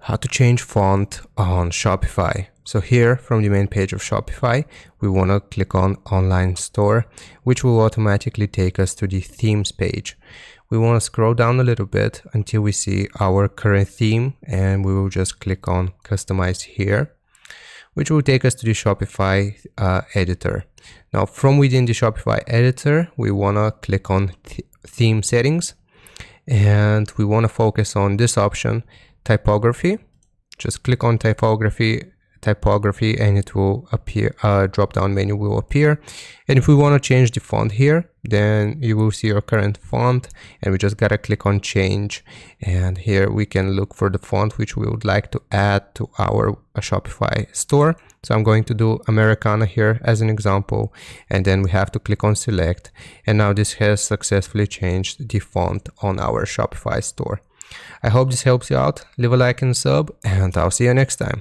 How to change font on Shopify. So here from the main page of Shopify, we want to click on Online Store, which will automatically take us to the themes page. We want to scroll down a little bit until we see our current theme, and we will just click on Customize here, which will take us to the Shopify editor. Now from within the Shopify editor, we want to click on theme settings, and we want to focus on this option, typography. Just click on typography, and it will appear, drop down menu will appear. And if we want to change the font here, then you will see your current font, and we just gotta click on change. And here we can look for the font which we would like to add to our Shopify store. So I'm going to do Americana here as an example, and then we have to click on select. And now this has successfully changed the font on our Shopify store. I hope this helps you out. Leave a like and sub, and I'll see you next time.